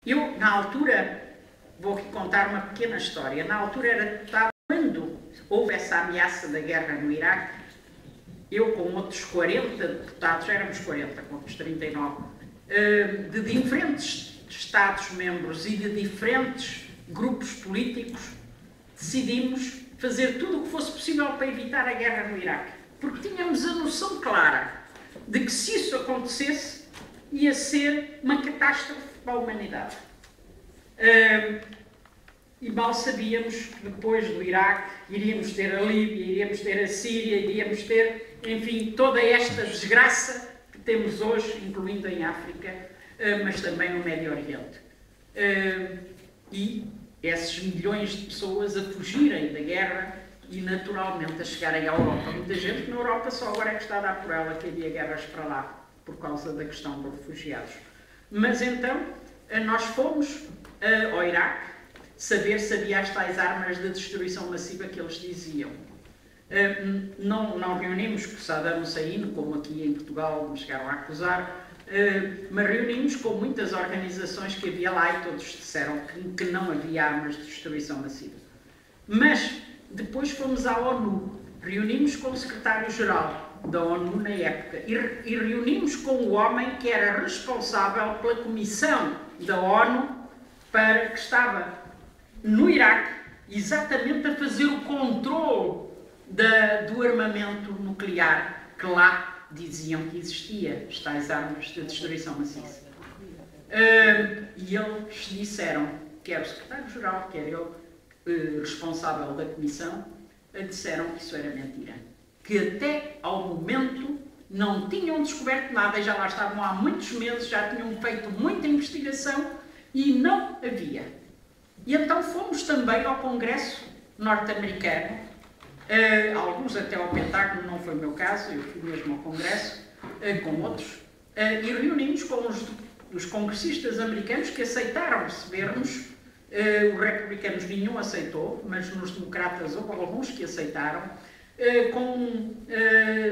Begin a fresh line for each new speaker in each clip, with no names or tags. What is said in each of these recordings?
Eu, na altura, vou aqui contar uma pequena história. Na altura quando houve essa ameaça da guerra no Iraque, eu com outros 40 deputados, éramos 40, com outros 39, de diferentes Estados-membros e de diferentes grupos políticos, decidimos fazer tudo o que fosse possível para evitar a guerra no Iraque. Porque tínhamos a noção clara de que se isso acontecesse, ia ser uma catástrofe para a humanidade. E mal sabíamos que depois do Iraque iríamos ter a Líbia, iríamos ter a Síria, iríamos ter, enfim, toda esta desgraça que temos hoje, incluindo em África, mas também no Médio Oriente. E esses milhões de pessoas a fugirem da guerra e, naturalmente, a chegarem à Europa. Muita gente na Europa só agora é que está a dar por ela que havia guerras para lá, por causa da questão dos refugiados. Mas então, nós fomos ao Iraque saber se havia as tais armas de destruição massiva que eles diziam. Não reunimos com Saddam Hussein, como aqui em Portugal me chegaram a acusar, mas reunimos com muitas organizações que havia lá e todos disseram que não havia armas de destruição massiva. Mas depois fomos à ONU, reunimos com o secretário-geral da ONU na época e reunimos com o homem que era responsável pela comissão da ONU que estava no Iraque, exatamente a fazer o controle do armamento nuclear que lá diziam que existia, as tais armas de destruição maciça. E eles disseram, quer o secretário-geral, quer ele, responsável da comissão, disseram que isso era mentira. Que até ao momento não tinham descoberto nada e já lá estavam há muitos meses, já tinham feito muita investigação e não havia. E então fomos também ao Congresso norte-americano, alguns até ao Pentágono, não foi o meu caso, eu fui mesmo ao Congresso, com outros, e reunimos com os congressistas americanos que aceitaram receber-nos. Os republicanos nenhum aceitou, mas nos democratas houve alguns que aceitaram, com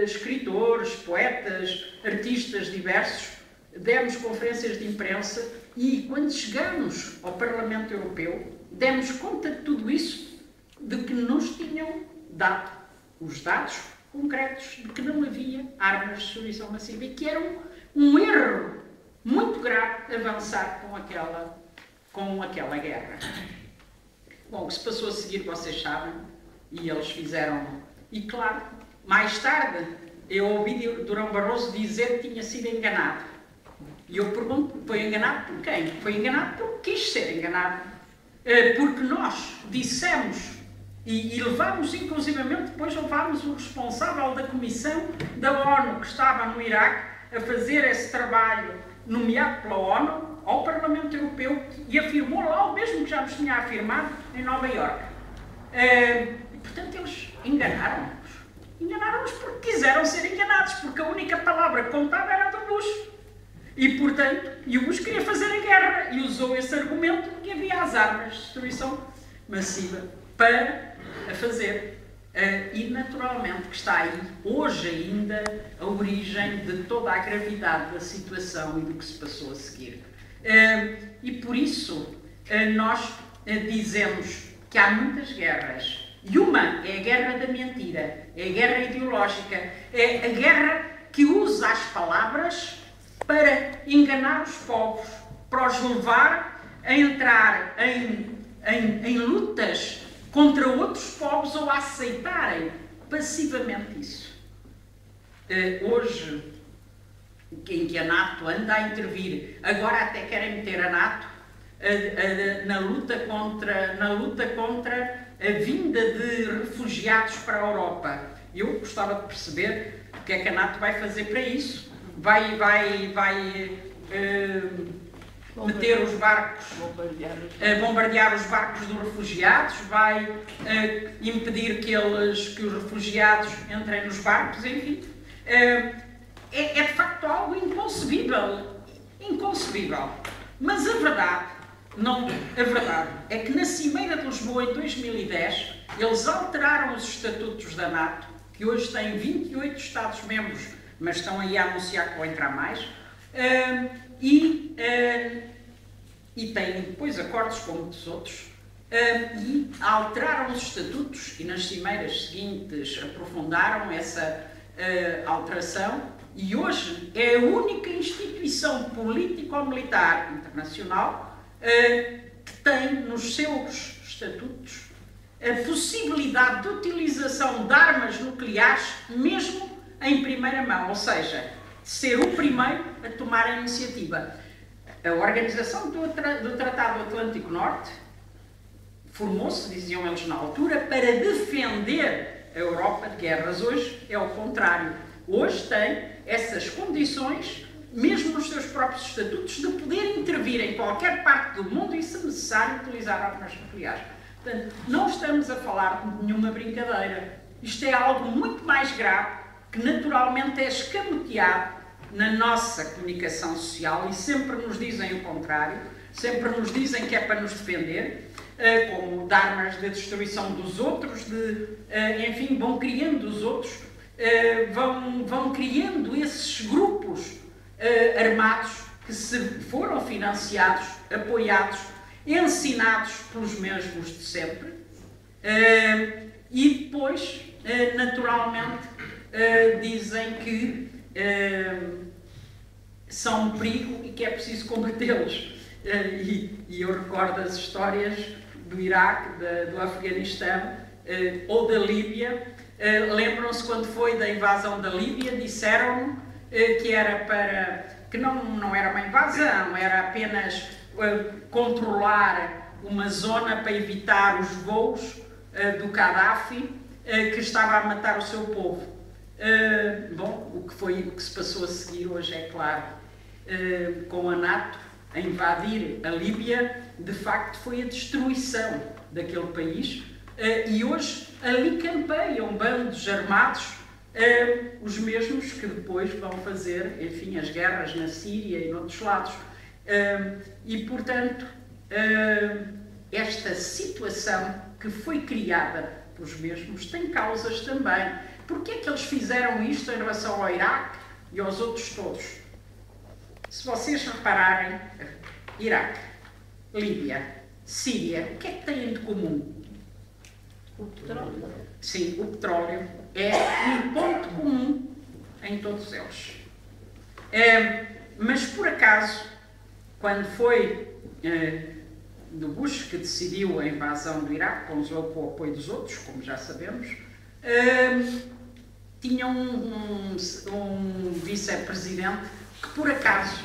escritores, poetas, artistas diversos, demos conferências de imprensa e quando chegamos ao Parlamento Europeu demos conta de tudo isso, de que nos tinham dado os dados concretos de que não havia armas de destruição massiva e que era um erro muito grave avançar com aquela guerra. Bom, o que se passou a seguir vocês sabem, e eles fizeram. E claro, mais tarde eu ouvi Durão Barroso dizer que tinha sido enganado. E eu pergunto, foi enganado por quem? Foi enganado porque quis ser enganado. Porque nós dissemos e levámos, inclusivamente, depois levámos o responsável da comissão da ONU que estava no Iraque a fazer esse trabalho nomeado pela ONU ao Parlamento Europeu e afirmou lá o mesmo que já nos tinha afirmado em Nova Iorque. E, portanto, eles enganaram-nos. Enganaram-nos porque quiseram ser enganados, porque a única palavra que contava era do Bush. E, portanto, o Bush queria fazer a guerra e usou esse argumento que havia as armas de destruição massiva para a fazer. E, naturalmente, que está aí, hoje ainda, a origem de toda a gravidade da situação e do que se passou a seguir. E, por isso, nós dizemos que há muitas guerras. E uma é a guerra da mentira, é a guerra ideológica, é a guerra que usa as palavras para enganar os povos, para os levar a entrar em lutas contra outros povos ou a aceitarem passivamente isso. Hoje, em que a NATO anda a intervir, agora até querem meter a NATO na luta contra a vinda de refugiados para a Europa. Eu gostava de perceber o que é que a NATO vai fazer para isso. Vai meter os barcos, bombardear os barcos dos refugiados, vai impedir que os refugiados entrem nos barcos, enfim. É de facto algo inconcebível. Inconcebível. Mas a verdade é que na Cimeira de Lisboa, em 2010, eles alteraram os estatutos da NATO, que hoje tem 28 Estados-membros, mas estão aí a anunciar que vão entrar mais, e têm depois acordos com muitos outros, e alteraram os estatutos e nas cimeiras seguintes aprofundaram essa alteração, e hoje é a única instituição político-militar internacional que tem nos seus estatutos a possibilidade de utilização de armas nucleares mesmo em primeira mão, ou seja, ser o primeiro a tomar a iniciativa. A organização do Tratado Atlântico Norte formou-se, diziam eles na altura, para defender a Europa de guerras. Hoje é o contrário. Hoje tem essas condições, mesmo nos seus próprios estatutos, de poder intervir em qualquer parte do mundo e, se necessário, utilizar armas nucleares. Portanto, não estamos a falar de nenhuma brincadeira. Isto é algo muito mais grave, que naturalmente é escamoteado na nossa comunicação social, e sempre nos dizem o contrário, sempre nos dizem que é para nos defender, como de armas de destruição dos outros, enfim, vão criando os outros, vão criando esses grupos armados que foram financiados, apoiados, ensinados pelos mesmos de sempre, e depois, naturalmente, dizem que são um perigo e que é preciso combatê-los. E eu recordo as histórias do Iraque, do Afeganistão ou da Líbia. Lembram-se quando foi da invasão da Líbia, disseram que era que não era uma invasão, era apenas controlar uma zona para evitar os voos do Gaddafi, que estava a matar o seu povo. Bom, o que se passou a seguir hoje, é claro, com a NATO a invadir a Líbia, de facto foi a destruição daquele país, e hoje ali campeiam bandos armados, os mesmos que depois vão fazer, enfim, as guerras na Síria e noutros lados. E, portanto, esta situação que foi criada pelos mesmos tem causas também. Porquê é que eles fizeram isto em relação ao Iraque e aos outros todos? Se vocês repararem, Iraque, Líbia, Síria, o que é que têm de comum?
O petróleo.
Sim, o petróleo é um ponto comum em todos eles. Mas, por acaso, quando foi do Bush que decidiu a invasão do Iraque, com o apoio dos outros, como já sabemos, tinha um vice-presidente que, por acaso,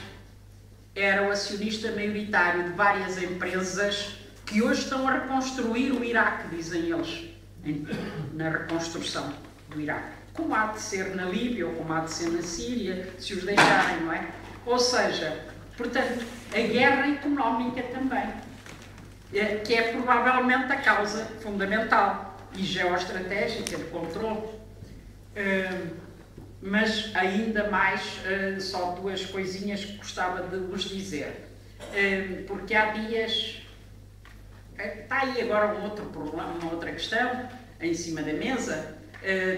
era o acionista maioritário de várias empresas que hoje estão a reconstruir o Iraque, dizem eles, na reconstrução do Iraque. Como há de ser na Líbia ou como há de ser na Síria, se os deixarem, não é? Ou seja, portanto, a guerra económica também, que é provavelmente a causa fundamental e geoestratégica de controle. Mas ainda mais, só duas coisinhas que gostava de vos dizer, porque há dias, está aí agora um outro problema, uma outra questão em cima da mesa.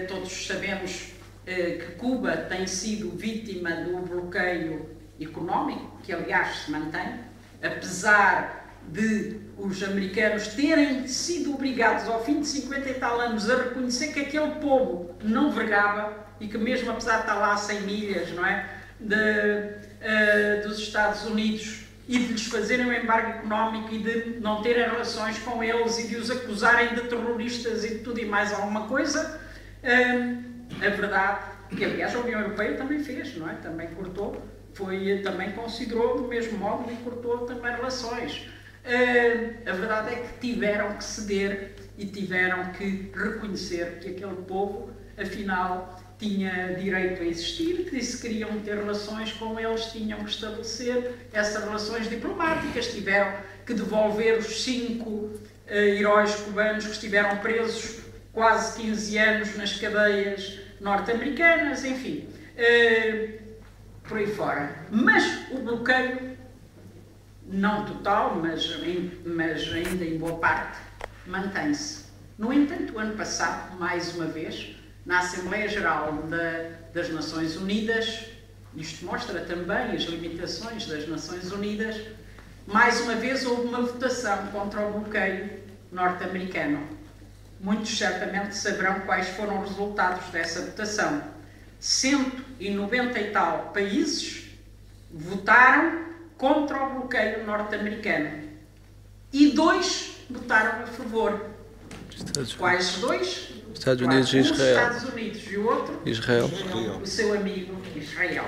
Todos sabemos que Cuba tem sido vítima do bloqueio económico, que aliás se mantém, apesar de os americanos terem sido obrigados ao fim de 50 e tal anos a reconhecer que aquele povo não vergava e que, mesmo apesar de estar lá a 100 milhas, não é, dos Estados Unidos, e de lhes fazerem um embargo económico e de não terem relações com eles e de os acusarem de terroristas e de tudo e mais alguma coisa, a verdade, que aliás a União Europeia também fez, não é? Também cortou, também considerou do mesmo modo e cortou também relações. A verdade é que tiveram que ceder e tiveram que reconhecer que aquele povo, afinal, tinha direito a existir, que se queriam ter relações com eles, tinham que estabelecer essas relações diplomáticas, tiveram que devolver os 5 heróis cubanos que estiveram presos quase 15 anos nas cadeias norte-americanas, enfim, por aí fora. Mas o bloqueio, não total, mas ainda em boa parte, mantém-se. No entanto, o ano passado, mais uma vez, na Assembleia Geral das Nações Unidas, isto mostra também as limitações das Nações Unidas, Mais uma vez houve uma votação contra o bloqueio norte-americano. Muitos certamente saberão quais foram os resultados dessa votação. 190 e tal países votaram contra o bloqueio norte-americano e 2 votaram a favor. Quais 2?
Estados Unidos e Israel.
Os Estados Unidos e o outro?
Israel.
O seu amigo Israel.